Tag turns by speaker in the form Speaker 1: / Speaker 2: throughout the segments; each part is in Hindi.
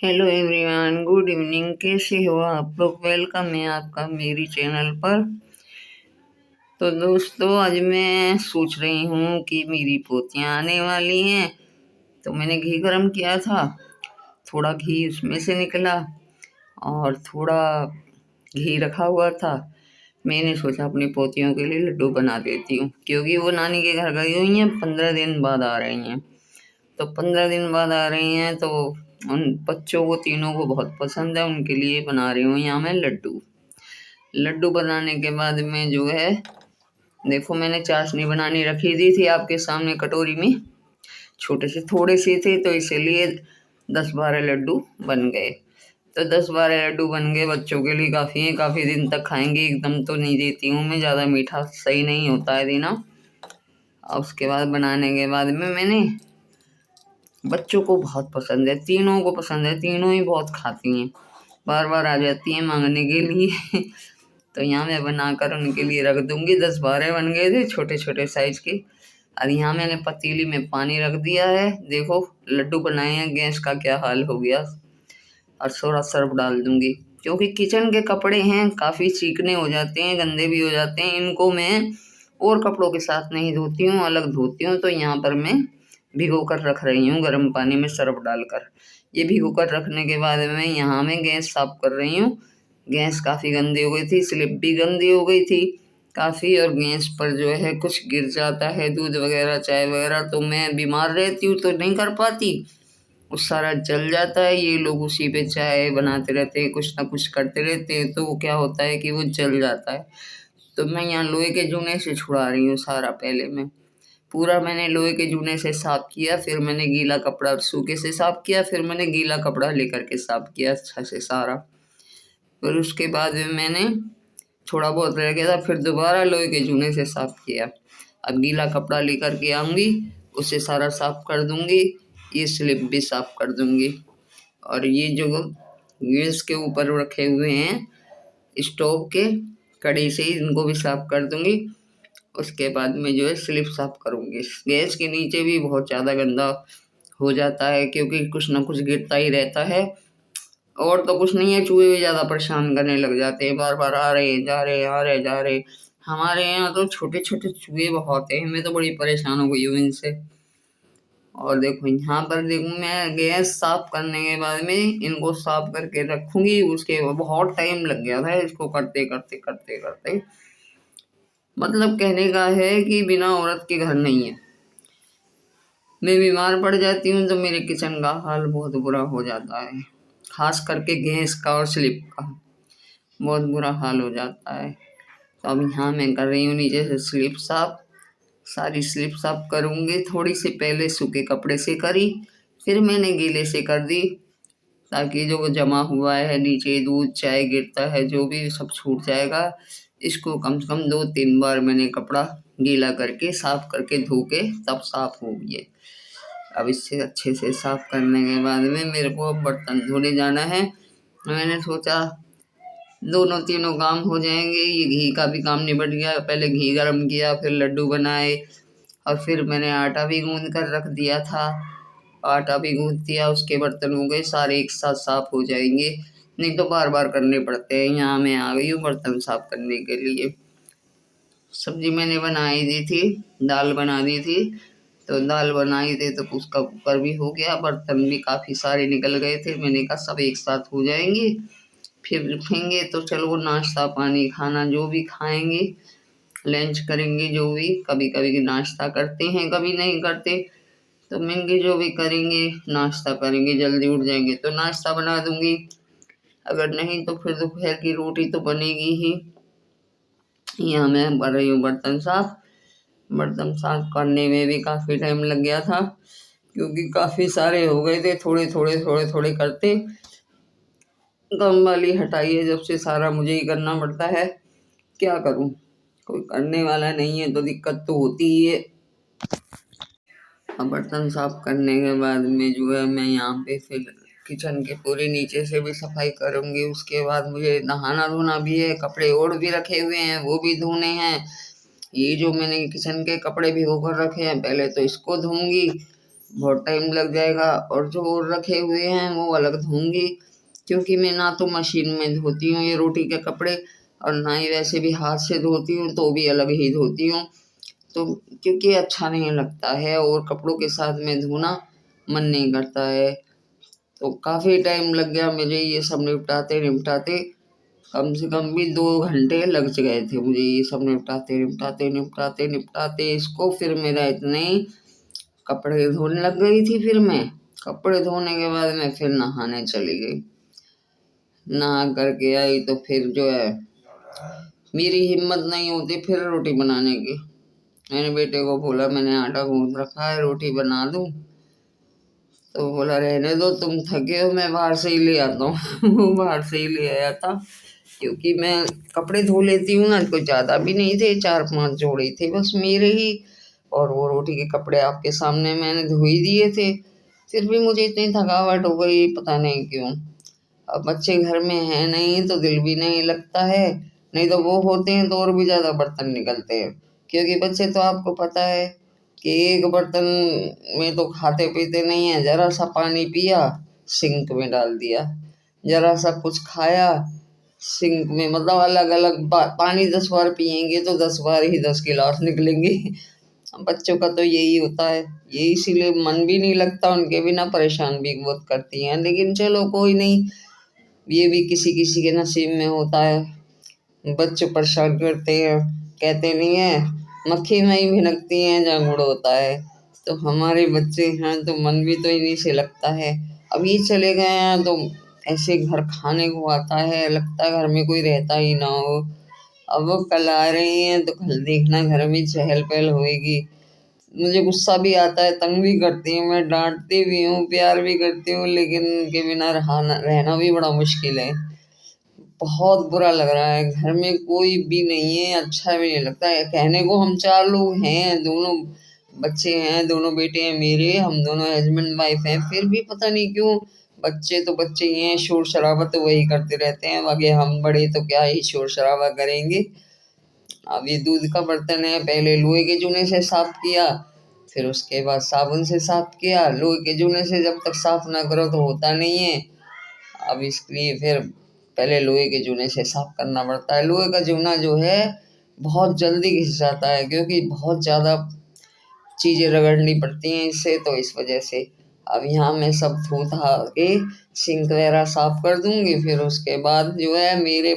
Speaker 1: Hello everyone, good evening. कैसे हो आप लोग? वेलकम है आपका मेरी चैनल पर। तो दोस्तों, आज मैं सोच रही हूँ कि मेरी पोतियाँ आने वाली हैं, तो मैंने घी गरम किया था। थोड़ा घी उसमें से निकला और थोड़ा घी रखा हुआ था। मैंने सोचा अपनी पोतियों के लिए लड्डू बना देती हूँ, क्योंकि वो नानी के घर गई हुई हैं, 15 दिन बाद आ रही हैं। तो 15 दिन बाद आ रही हैं तो उन बच्चों को तीनों को बहुत पसंद है, उनके लिए बना रही हूँ यहाँ मैं लड्डू। लड्डू बनाने के बाद में जो है, देखो मैंने चाशनी बनानी रखी दी थी आपके सामने कटोरी में। छोटे से थोड़े से थे तो इसीलिए 10-12 लड्डू बन गए। तो 10-12 लड्डू बन गए, बच्चों के लिए काफ़ी है, काफ़ी दिन तक खाएंगे। एकदम तो नहीं देती हूँ मैं, ज़्यादा मीठा सही नहीं होता है देना। और उसके बाद बनाने के बाद में मैंने, बच्चों को बहुत पसंद है, तीनों को पसंद है, तीनों ही बहुत खाती हैं, बार बार आ जाती हैं मांगने के लिए। तो यहाँ मैं बनाकर उनके लिए रख दूँगी। 10-12 बन गए थे छोटे छोटे साइज के। और यहाँ मैंने पतीली में पानी रख दिया है। देखो लड्डू बनाए हैं, गैस का क्या हाल हो गया। और थोड़ा सर्फ डाल दूँगी, क्योंकि किचन के कपड़े हैं, काफ़ी चिकने हो जाते हैं, गंदे भी हो जाते हैं। इनको मैं और कपड़ों के साथ नहीं धोती हूँ, अलग धोती हूँ। तो यहाँ पर मैं भिगो कर रख रही हूँ गर्म पानी में सर्फ डालकर। ये भिगो कर रखने के बाद में यहाँ मैं गैस साफ कर रही हूँ। गैस काफ़ी गंदी हो गई थी, स्लिप भी गंदी हो गई थी काफ़ी। और गैस पर जो है कुछ गिर जाता है, दूध वगैरह चाय वगैरह, तो मैं बीमार रहती हूँ तो नहीं कर पाती, वो सारा जल जाता है। ये लोग उसी पे चाय बनाते रहते हैं, कुछ ना कुछ करते रहते हैं, तो वो क्या होता है कि वो जल जाता है। तो मैं यहाँ लोहे के जूने से छुड़ा रही हूँ सारा। पहले मैं पूरा मैंने लोहे के जूने से साफ किया, फिर मैंने गीला कपड़ा सूखे से साफ किया, फिर मैंने गीला कपड़ा लेकर के साफ किया अच्छा से सारा। फिर उसके बाद में मैंने थोड़ा बहुत रह गया था, फिर दोबारा लोहे के जूने से साफ किया। अब गीला कपड़ा लेकर के आऊँगी, उसे सारा साफ कर दूँगी, ये स्लिप भी साफ कर दूँगी। और ये जो गैस के ऊपर रखे हुए हैं स्टोव के कड़ी से, इनको भी साफ कर दूँगी। उसके बाद में जो है स्लिप साफ करूँगी। गैस के नीचे भी बहुत ज़्यादा गंदा हो जाता है, क्योंकि कुछ ना कुछ गिरता ही रहता है। और तो कुछ नहीं है, चूहे भी ज़्यादा परेशान करने लग जाते हैं, बार बार आ रहे जा रहे, आ रहे जा रहे। हमारे यहाँ तो छोटे छोटे चूहे बहुत हैं, मैं तो बड़ी परेशान हो गई हूँ इनसे। और देखो यहाँ पर देखो, मैं गैस साफ करने के बाद में इनको साफ करके रखूँगी। उसके बहुत टाइम लग गया था इसको करते करते करते करते। मतलब कहने का है कि बिना औरत के घर नहीं है। मैं बीमार पड़ जाती हूँ तो मेरे किचन का हाल बहुत बुरा हो जाता है, खास करके गैस का और स्लिप का बहुत बुरा हाल हो जाता है। तो अब यहाँ मैं कर रही हूँ नीचे से स्लिप साफ, सारी स्लिप साफ करूँगी। थोड़ी सी पहले सूखे कपड़े से करी, फिर मैंने गीले से कर दी, ताकि जो जमा हुआ है नीचे दूध चाय गिरता है जो भी सब छूट जाएगा। इसको कम से कम 2-3 बार मैंने कपड़ा गीला करके साफ करके धो के तब साफ हो गए। अब इससे अच्छे से साफ करने के बाद में मेरे को बर्तन धोने जाना है। मैंने सोचा दोनों तीनों काम हो जाएंगे, ये घी का भी काम निबट गया। पहले घी गरम किया, फिर लड्डू बनाए, और फिर मैंने आटा भी गूंद कर रख दिया था। आटा भी गूंद दिया, उसके बर्तन हो गए सारे एक साथ साफ हो जाएंगे, नहीं तो बार बार करने पड़ते हैं। यहाँ मैं आ गई हूँ बर्तन साफ करने के लिए। सब्जी मैंने बनाई दी थी, दाल बना दी थी। तो दाल बनाई थी तो उसका कुकर भी हो गया, बर्तन भी काफ़ी सारे निकल गए थे। मैंने कहा सब एक साथ हो जाएंगे, फिर उठेंगे तो चलो नाश्ता पानी खाना जो भी खाएंगे, लंच करेंगे जो भी। कभी कभी नाश्ता करते हैं, कभी नहीं करते, तो महंगे जो भी करेंगे नाश्ता करेंगे, जल्दी उठ जाएंगे तो नाश्ता बना दूंगी। अगर नहीं तो फिर दोपहर की रोटी तो बनेगी ही। यहाँ मैं कर रही हूँ बर्तन साफ। बर्तन साफ करने में भी काफ़ी टाइम लग गया था, क्योंकि काफ़ी सारे हो गए थे, थोड़े थोड़े थोड़े थोड़े करते। गम वाली हटाई है जब से सारा मुझे ही करना पड़ता है, क्या करूँ, कोई करने वाला नहीं है तो दिक्कत तो होती ही है। अब बर्तन साफ करने के बाद में जो है मैं यहाँ पे फिर किचन के पूरे नीचे से भी सफाई करूँगी। उसके बाद मुझे नहाना धोना भी है, कपड़े ओढ़ भी रखे हुए हैं वो भी धोने हैं। ये जो मैंने किचन के कपड़े भिगो कर रखे हैं, पहले तो इसको धोऊंगी, बहुत टाइम लग जाएगा। और जो और रखे हुए हैं वो अलग धोऊंगी, क्योंकि मैं ना तो मशीन में धोती हूँ ये रोटी के कपड़े, और ना ही वैसे भी हाथ से धोती हूँ, तो भी अलग ही धोती हूँ। तो क्योंकि अच्छा नहीं लगता है और कपड़ों के साथ में धोना मन नहीं करता है। तो काफ़ी टाइम लग गया मुझे ये सब निपटाते निपटाते, कम से कम भी 2 घंटे लग गए थे मुझे ये सब निपटाते निपटाते निपटाते निपटाते इसको। फिर मेरा इतने कपड़े धोने लग गई थी। फिर मैं कपड़े धोने के बाद मैं फिर नहाने चली गई। नहा करके आई तो फिर जो है मेरी हिम्मत नहीं होती फिर रोटी बनाने की। मैंने बेटे को बोला, मैंने आटा गूंथ रखा है, रोटी बना दूं? तो बोला रहने दो, तुम थके हो, मैं बाहर से ही ले आता हूँ। वो बाहर से ही ले आया था, क्योंकि मैं कपड़े धो लेती हूँ ना, कुछ ज़्यादा भी नहीं थे, 4-5 जोड़े थे बस मेरे ही। और वो रोटी के कपड़े आपके सामने मैंने धो ही दिए थे। फिर भी मुझे इतनी थकावट हो गई, पता नहीं क्यों। अब बच्चे घर में हैं नहीं तो दिल भी नहीं लगता है, नहीं तो वो होते हैं तो और भी ज़्यादा बर्तन निकलते हैं। क्योंकि बच्चे तो आपको पता है कि एक बर्तन में तो खाते पीते नहीं है। ज़रा सा पानी पिया, सिंक में डाल दिया, ज़रा सा कुछ खाया, सिंक में, मतलब अलग अलग पानी 10 बार पियेंगे तो 10 बार ही 10 गिलास निकलेंगे। बच्चों का तो यही होता है, ये इसीलिए मन भी नहीं लगता उनके बिना, परेशान भी बहुत करती हैं। लेकिन चलो कोई नहीं, ये भी किसी किसी के नसीब में होता है। बच्चे परेशान करते हैं, कहते नहीं है मक्खी में ही भिनकती हैं जहाँ गुड़ होता है। तो हमारे बच्चे हैं तो मन भी तो इन्हीं से लगता है। अब ये चले गए हैं तो ऐसे घर खाने को आता है, लगता है घर में कोई रहता ही ना हो। अब वो कल आ रही हैं तो कल देखना घर में चहल पहल होएगी। मुझे गुस्सा भी आता है, तंग भी करती हूँ, मैं डांटती भी हूँ, प्यार भी करती हूँ, लेकिन उनके बिना रहना भी बड़ा मुश्किल है। बहुत बुरा लग रहा है, घर में कोई भी नहीं है, अच्छा भी नहीं लगता है। कहने को हम 4 लोग हैं, दोनों बच्चे हैं, दोनों बेटे हैं मेरे, हम दोनों हस्बैंड वाइफ हैं, फिर भी पता नहीं क्यों बच्चे तो बच्चे ही हैं, शोर शराबा तो वही करते रहते हैं। आगे हम बड़े तो क्या ही शोर शराबा करेंगे। अब ये दूध का बर्तन है, पहले लोहे के जूने से साफ किया, फिर उसके बाद साबुन से साफ किया। लोहे के जूने से जब तक साफ ना करो तो होता नहीं है। अब इसलिए फिर पहले लोहे के जूने से साफ करना पड़ता है। लोहे का जूना जो है बहुत जल्दी घिस जाता है, क्योंकि बहुत ज़्यादा चीज़ें रगड़नी पड़ती हैं इससे, तो इस वजह से। अब यहाँ मैं सब धो धा के सिंक वगैरह साफ कर दूंगी। फिर उसके बाद जो है मेरे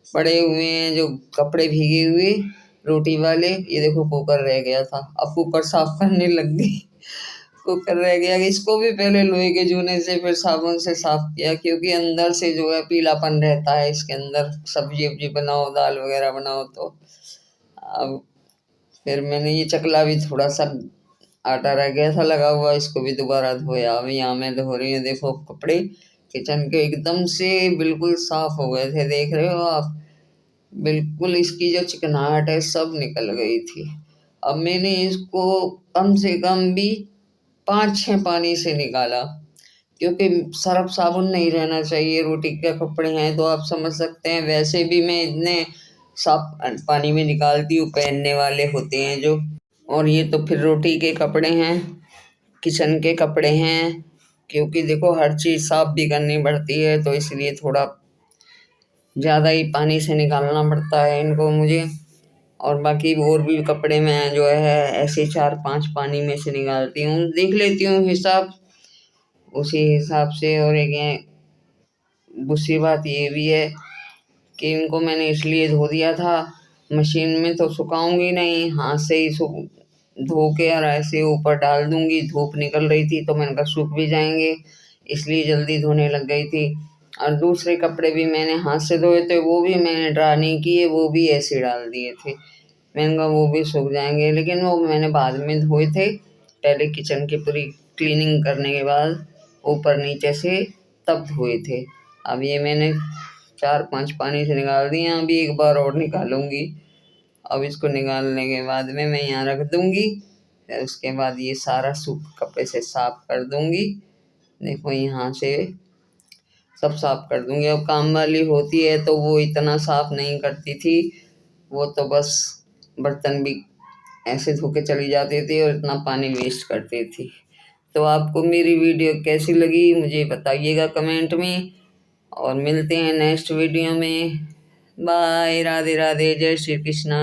Speaker 1: पड़े हुए हैं जो कपड़े भीगे हुए रोटी वाले, ये देखो कुकर रह गया था, अब कुकर साफ करने लग गई। कुकर रह गया, इसको भी पहले लोहे के जूने से फिर साबुन से साफ किया, क्योंकि अंदर से जो है पीलापन रहता है इसके अंदर, सब्जी वब्जी बनाओ, दाल वगैरह बनाओ तो। अब फिर मैंने ये चकला भी थोड़ा सा आटा रह गया था लगा हुआ, इसको भी दोबारा धोया। अब यहाँ मैं धो रही हूँ, देखो कपड़े किचन के एकदम से बिल्कुल साफ हो गए थे, देख रहे हो आप, बिल्कुल इसकी जो चिकनाहट है सब निकल गई थी। अब मैंने इसको कम से कम भी 5-6 पानी से निकाला, क्योंकि सर्फ साबुन नहीं रहना चाहिए। रोटी के कपड़े हैं तो आप समझ सकते हैं, वैसे भी मैं इतने साफ पानी में निकालती हूँ, पहनने वाले होते हैं जो। और ये तो फिर रोटी के कपड़े हैं, किचन के कपड़े हैं, क्योंकि देखो हर चीज़ साफ भी करनी पड़ती है, तो इसलिए थोड़ा ज़्यादा ही पानी से निकालना पड़ता है इनको मुझे। और बाकी और भी कपड़े मैं जो है ऐसे 4-5 पानी में से निकालती हूँ, देख लेती हूँ हिसाब, उसी हिसाब से। और एक ये दूसरी बात ये भी है कि इनको मैंने इसलिए धो दिया था, मशीन में तो सुखाऊंगी नहीं, हाथ से ही धो के और ऐसे ऊपर डाल दूंगी। धूप निकल रही थी तो मैंने कहा सूख भी जाएंगे, इसलिए जल्दी धोने लग गई थी। और दूसरे कपड़े भी मैंने हाथ से धोए थे, वो भी मैंने ड्रा नहीं किए, वो भी ऐसे डाल दिए थे। मैंने कहा वो भी सूख जाएंगे, लेकिन वो मैंने बाद में धोए थे, पहले किचन की पूरी क्लीनिंग करने के बाद ऊपर नीचे से तब धोए थे। अब ये मैंने 4-5 पानी से निकाल दिए, अभी एक बार और निकालूंगी। अब इसको निकालने के बाद में मैं यहाँ रख दूंगी, फिर उसके बाद ये सारा सूख कपड़े से साफ कर दूंगी। देखो यहाँ से सब साफ कर दूंगी। अब काम वाली होती है तो वो इतना साफ नहीं करती थी, वो तो बस बर्तन भी ऐसे धो के चली जाती थी और इतना पानी वेस्ट करती थी। तो आपको मेरी वीडियो कैसी लगी मुझे बताइएगा कमेंट में, और मिलते हैं नेक्स्ट वीडियो में। बाय, राधे राधे, जय श्री कृष्णा।